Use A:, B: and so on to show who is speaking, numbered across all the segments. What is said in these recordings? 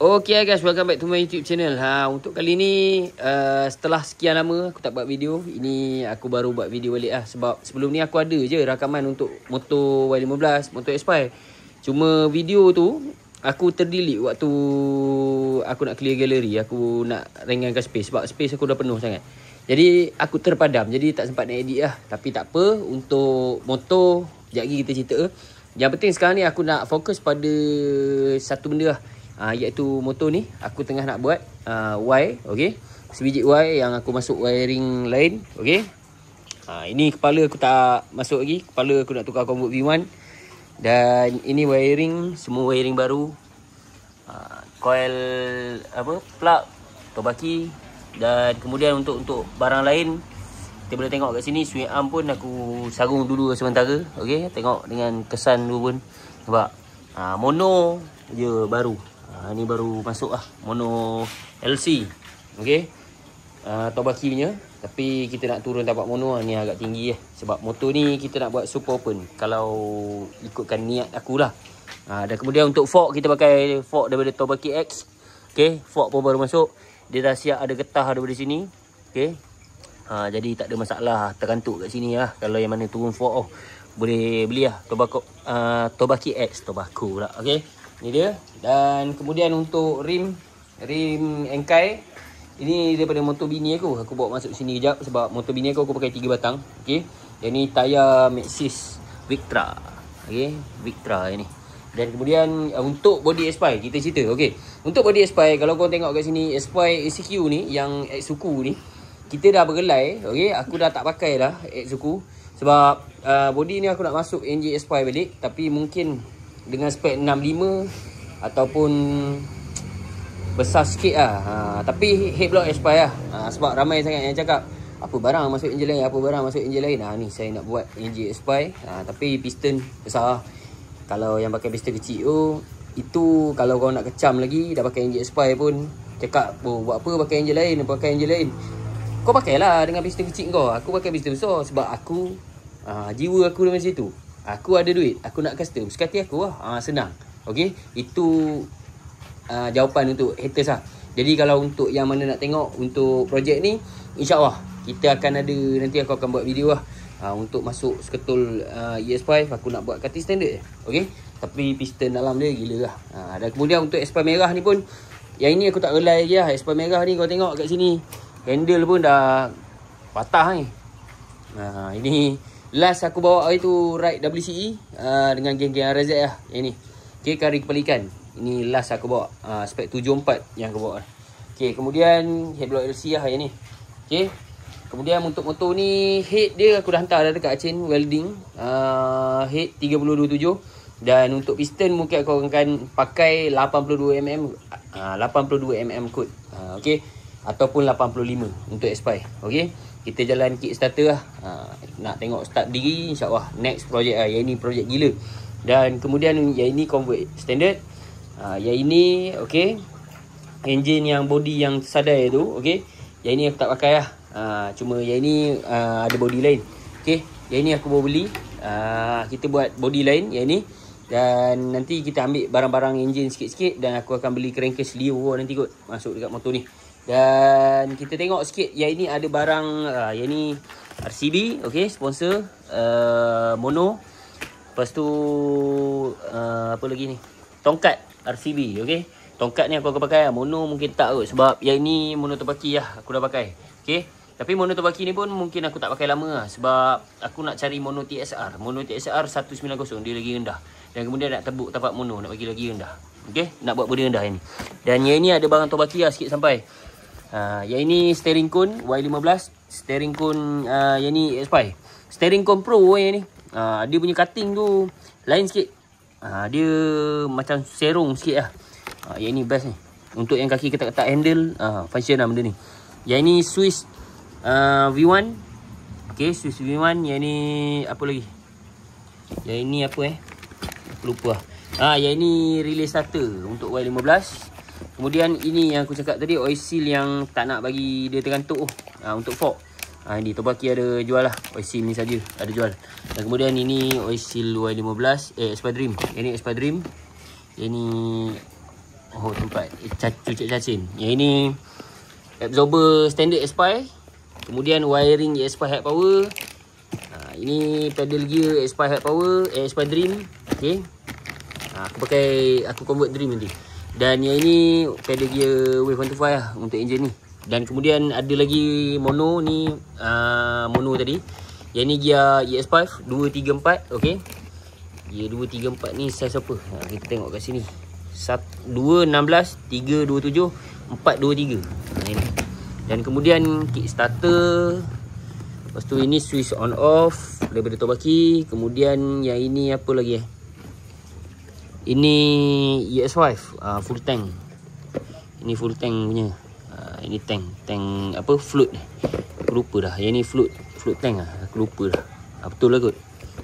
A: Okay guys, welcome back to my YouTube channel. Untuk kali ni setelah sekian lama aku tak buat video, ini aku baru buat video balik lah. Sebab sebelum ni aku ada je rakaman untuk motor Y15, motor Aspire. Cuma video tu aku terdelete waktu aku nak clear gallery. Aku nak ringankan space sebab space aku dah penuh sangat. Jadi aku terpadam, jadi tak sempat nak edit lah. Tapi tak apa, untuk motor sekejap lagi kita cerita. Yang penting sekarang ni aku nak fokus pada satu benda lah. Iaitu motor ni aku tengah nak buat Y, okey. Sebiji Y yang aku masuk wiring lain, okey. Ini kepala aku tak masuk lagi, kepala aku nak tukar convert V1. Dan ini wiring, semua wiring baru. Coil plug, tobaki. Dan kemudian untuk barang lain kita boleh tengok kat sini, swing arm pun aku sarung dulu sementara, okey. Tengok dengan kesan dulu pun sebab mono je baru. Ni baru masuk lah, mono LC, okey. Tobaki punya, tapi kita nak turun tapak mono ni agak tinggi sebab motor ni kita nak buat super open kalau ikutkan niat akulah. Dan kemudian untuk fork kita pakai fork daripada Tobaki X, okey. Fork pun baru masuk, dia dah siap ada getah daripada sini, okey. Jadi tak ada masalah terkantuk kat sini lah. Kalau yang mana turun fork boleh beli lah Tobaki X, Tobacco lah, okey. Ni dia. Dan kemudian untuk rim engkai, ini daripada motor bini aku bawa masuk sini kejap sebab motor bini aku pakai 3 batang, okey. Yang ni tayar Maxxis Victra, okey, Victra ini. Dan kemudian untuk body Aspire kita cerita, okey. Untuk body Aspire, kalau kau tengok kat sini Aspire ACQ ni yang Exuku ni, kita dah bergelai, okey. Aku dah tak pakai dah Exuku sebab body ni aku nak masuk NJ Aspire balik, tapi mungkin dengan spek 65 ataupun besar sikit lah. Tapi head block Aspire lah. Sebab ramai sangat yang cakap apa barang masuk enjin lain, apa barang masuk enjin lain. Ni saya nak buat enjin Aspire, tapi piston besar. Kalau yang pakai piston kecil itu kalau kau nak kecam lagi dah pakai enjin Aspire pun cakap buat apa pakai enjin lain, pakai enjin lain. Kau pakailah dengan piston kecil kau. Aku pakai piston besar sebab aku jiwa aku dengan situ. Aku ada duit, aku nak custom, suka hati aku lah. Senang, okey. Itu jawapan untuk haters lah. Jadi kalau untuk yang mana nak tengok untuk projek ni, InsyaAllah kita akan ada, nanti aku akan buat video lah. Untuk masuk seketul ES5 aku nak buat cutting standard, okey. Tapi piston dalam dia gila lah. Dan kemudian untuk Aspire merah ni pun, yang ini aku tak relay lagi lah. Aspire merah ni kau tengok kat sini, handle pun dah patah ni. Ini last aku bawa itu ride WCE dengan geng-geng RZ lah. Yang ni, okey, kari kepala ikan. Ini last aku bawa spek 74 yang aku bawa. Okey, kemudian head block LC lah yang ni. Okey. Kemudian untuk motor ni, head dia aku dah hantar dah dekat Achin welding. Head 3027. Dan untuk piston mungkin aku akan pakai 82mm 82mm code. Okey. Ataupun 85 untuk Aspire. Okey. Kita jalan Kickstarter lah. Nak tengok start diri, insyaAllah next project lah. Yang ini project gila. Dan kemudian yang ini convert standard. Yang ini okey, engine yang body yang sadai tu, okey. Yang ini aku tak pakai lah. Cuma yang ini ada body lain, okey. Yang ini aku baru beli. Kita buat body lain yang ini. Dan nanti kita ambil barang-barang engine sikit-sikit. Dan aku akan beli crankcase Leo nanti kot masuk dekat motor ni. Dan kita tengok sikit, yang ini ada barang, yang ni RCB, okey, sponsor mono. Lepas tu apa lagi ni, tongkat RCB, okey. Tongkat ni aku akan pakai, mono mungkin tak kot sebab yang ni mono Tobaki lah aku dah pakai, okey. Tapi mono Tobaki ni pun mungkin aku tak pakai lama lah sebab aku nak cari mono TSR. Mono TSR 190 dia lagi rendah. Dan kemudian nak tebuk tapak mono, nak bagi lagi rendah, okey. Nak buat benda rendah ni. Dan yang ni ada barang Tobaki lah sikit sampai. Yang ini steering cone Y15, steering cone yang ni Aspire. Steering cone Pro yang ni. Dia punya cutting tu lain sikit. Dia macam serong sikit lah. Yang ni best ni. Untuk yang kaki ketat-ketat handle, function lah benda ni. Yang ni Swiss V1. Okay, Swiss V1. Yang ni apa lagi? Yang ini apa Aku lupa lah. Yang ni relay starter untuk Y15. Kemudian ini yang aku cakap tadi, oil seal yang tak nak bagi dia tergantuk untuk fork. Ini Tobaki ada jual lah. Oil seal ni saja ada jual. Dan kemudian ini oil seal Y15 Aspire Dream. Yang ni Aspire Dream. Yang ni Oh, tempat cucuk cacing. Yang ini absorber standard Aspire. Kemudian wiring Aspire High Power. Ini pedal gear Aspire High Power, Aspire Dream. Okay. Aku convert Dream nanti. Dan yang ini pedal gear Wave 125 lah untuk enjin ni. Dan kemudian ada lagi mono ni, mono tadi. Yang ni gear ES5 234, okey. Gear 234 ni saiz apa? Kita tengok kat sini. 216, 327, 423. Ini. Dan kemudian kickstarter. Lepas tu ini switch on off daripada Tobaki. Kemudian yang ini apa lagi Ini ES5 full tank. Ini full tank punya. Ini tank apa, float. Aku lupa dah. Yang ni float tank lah. Aku lupa dah. Betul lah kot.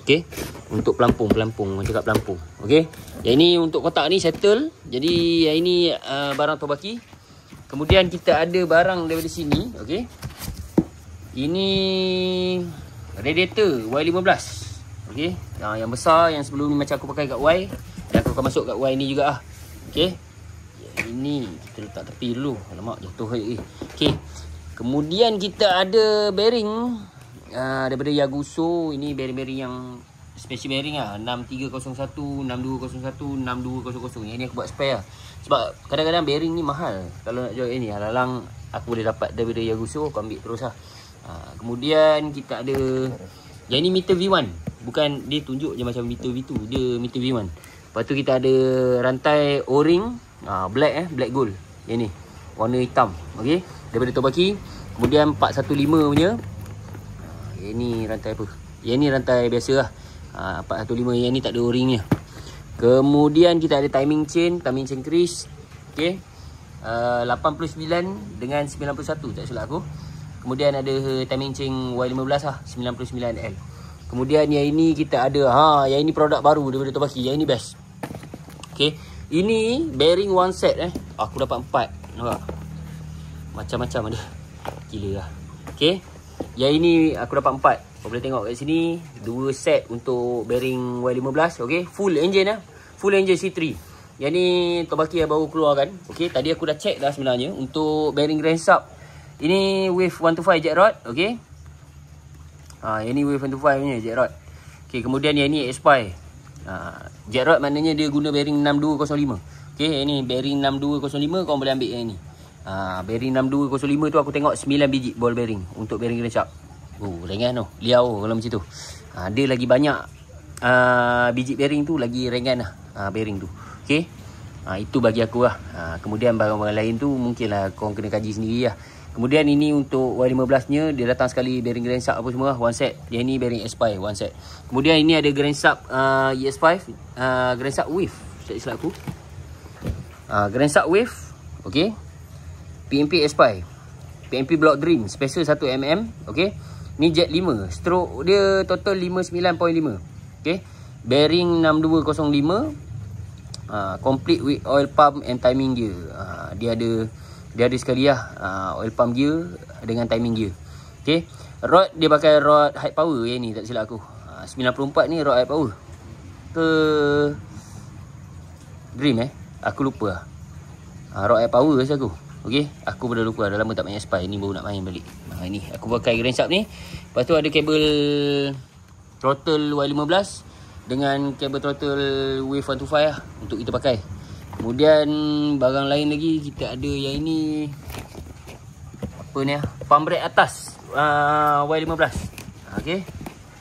A: Okey. Untuk pelampung. Orang cakap pelampung. Okey. Yang ni untuk kotak ni settle. Jadi yang ini barang Tobaki. Kemudian kita ada barang daripada sini. Okey. Ini radiator Y15. Okey. Yang besar, yang sebelum ni macam aku pakai kat Y. Dan aku akan masuk kat Y ni juga lah. Okey. Ini kita letak tepi dulu. Alamak, jatuh lagi. Okey. Kemudian kita ada bearing daripada Yaguso. Ini bearing-bearing yang special bearing lah. 6301, 6201, 6200. Yang ni aku buat spare lah. Sebab kadang-kadang bearing ni mahal. Kalau nak jual ini, alang aku boleh dapat daripada Yaguso, aku ambil terus lah. Kemudian kita ada yang ni meter V1. Bukan dia tunjuk je macam meter V2. Dia meter V1. Lepas tu kita ada rantai O-ring black gold. Yang ni warna hitam. Okey, daripada Tobaki. Kemudian 415 punya. Yang ni rantai apa? Yang ni rantai biasa lah. 415. Yang ni tak ada O-ring nya. Kemudian kita ada timing chain Chris. Okey, 89 dengan 91 tak silap aku. Kemudian ada timing chain Y15 lah, 99L. Kemudian yang ini kita ada yang ini produk baru daripada Tobaki. Yang ini best. Okey, ini bearing one set Aku dapat 4. Nampak? Macam-macam ada. Gila lah. Okey, yang ini aku dapat 4. Kau boleh tengok kat sini 2 set untuk bearing Y15. Okey, full engine Full engine C3. Yang ni Tobaki yang baru keluarkan. Okey, tadi aku dah check dah sebenarnya. Untuk bearing Grandsup, ini Wave 125 jet rod. Okey. Yang ni Wave 125 punya jet rod. Okey, kemudian yang ni Aspire. Jet rod maknanya dia guna bearing 6205. Okey, yang ni bearing 6205, kau boleh ambil yang ni. Bearing 6205 tu aku tengok 9 biji ball bearing untuk bearing Grandsup. Ringan tu. Liau kalau macam tu. Dia lagi banyak biji bearing tu, lagi ringan lah bearing tu. Okey. Itu bagi aku lah. Kemudian barang-barang lain tu mungkinlah kau kena kaji sendiri lah. Kemudian ini untuk Y15 nya, dia datang sekali bearing Grandsup apa semua one set. Yang ni bearing Aspire one set. Kemudian ini ada Grandsup ES5 Grandsup Wave, tak silap aku. Grandsup Wave. Okey. PMP Aspire, PMP Block Dream special 1mm. Okey. Ni jet 5. Stroke dia total 59.5. Okey. Bearing 6205. Complete with oil pump and timing gear. Dia ada sekali lah oil pump gear dengan timing gear. Okey. Rod dia pakai rod high power yang ni, tak silap aku. 94 ni rod high power ke Dream aku lupa lah. Rod high power rasa aku. Okey, aku dah lupa, dah lama tak main Aspire. Ni baru nak main balik. Ini aku pakai Grandsup ni. Lepas tu ada kabel throttle Y15 dengan kabel throttle Wave 125 lah untuk kita pakai. Kemudian barang lain lagi kita ada yang ini. Apa ni pump brake atas Y15. Okey.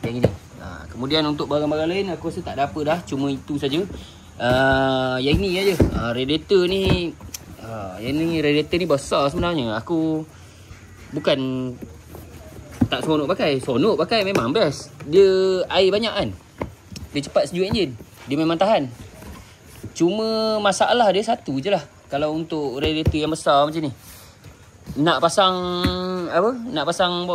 A: Yang ini. Kemudian untuk barang-barang lain aku rasa tak ada apa dah, cuma itu saja. Yang ni aja. Radiator ni yang ni radiator ni besar sebenarnya. Aku bukan tak seronok pakai. Seronok pakai memang best. Dia air banyak kan. Dia cepat sejuk enjin. Dia memang tahan. Cuma masalah dia satu je lah. Kalau untuk radiator yang besar macam ni, nak pasang nak pasang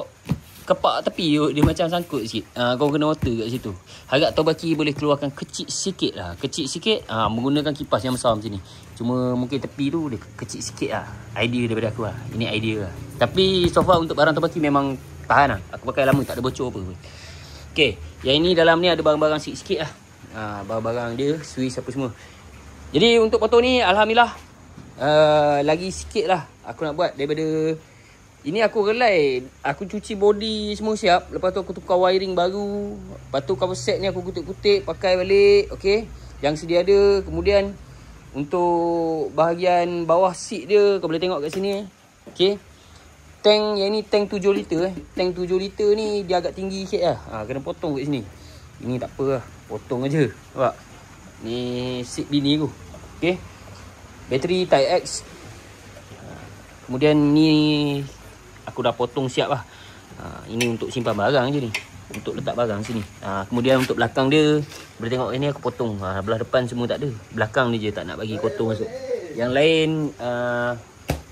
A: kepak tepi dia macam sangkut sikit. Kau kena water kat situ. Harap Tobaki boleh keluarkan kecil sikit lah. Kecil sikit menggunakan kipas yang besar macam ni. Cuma mungkin tepi tu dia kecil sikit lah. Idea daripada aku lah. Ini idea lah. Tapi so far untuk barang Tobaki memang tahan lah. Aku pakai lama tak ada bocor apa pun. Okay, yang ini dalam ni ada barang-barang sikit-sikit lah. Barang-barang dia, switch apa semua. Jadi untuk motor ni alhamdulillah lagi sikit lah aku nak buat daripada ini. Aku relay, aku cuci body semua siap. Lepas tu aku tukar wiring baru. Lepas tu cover set ni aku kutip-kutip pakai balik. Okay, yang sedia ada. Kemudian untuk bahagian bawah seat dia, kau boleh tengok kat sini. Okay, tank yang ni tank 7 liter Tank 7 liter ni dia agak tinggi sikit lah. Kena potong kat sini. Ini tak apa lah, potong aja. Nampak? Ni seat bini aku. Okay, bateri Type X. Kemudian ni aku dah potong siap lah. Ini untuk simpan barang je ni, untuk letak barang sini. Kemudian untuk belakang dia, boleh tengok ini aku potong. Belah depan semua tak ada, belakang ni je tak nak bagi kotor masuk. Yang lain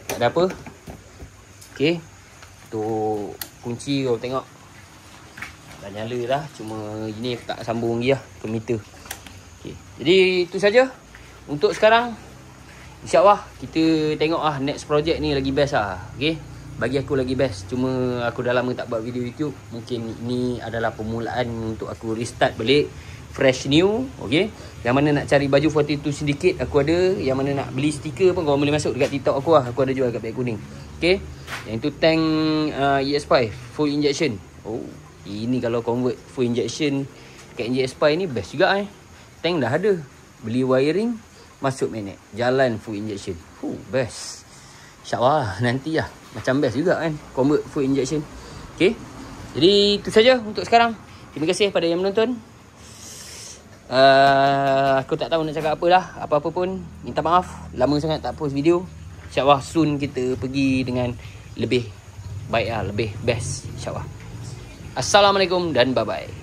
A: tak ada apa. Okay, untuk kunci kau tengok dah nyala dah. Cuma ini tak sambung lagi lah ke meter. Okay, jadi itu saja untuk sekarang. InsyaAllah kita tengok lah next project ni lagi best lah. Okay, bagi aku lagi best. Cuma aku dah lama tak buat video YouTube. Mungkin ini adalah permulaan untuk aku restart balik, fresh new. Okay, yang mana nak cari baju 42 Syndicate aku ada. Yang mana nak beli stiker pun kau boleh masuk dekat TikTok aku lah. Aku ada jual kat beg kuning. Okay, yang itu tank EX5 full injection. Oh, ini kalau convert full injection kat EX5 ni best juga Tank dah ada, beli wiring, masuk magnet, jalan full injection. Best. InsyaAllah nanti lah macam best juga kan, convert full injection. Okay, jadi itu saja untuk sekarang. Terima kasih pada yang menonton. Aku tak tahu nak cakap apa dah. Apa-apa pun minta maaf, lama sangat tak post video. InsyaAllah soon kita pergi dengan lebih baik lah, lebih best InsyaAllah. Assalamualaikum dan bye-bye.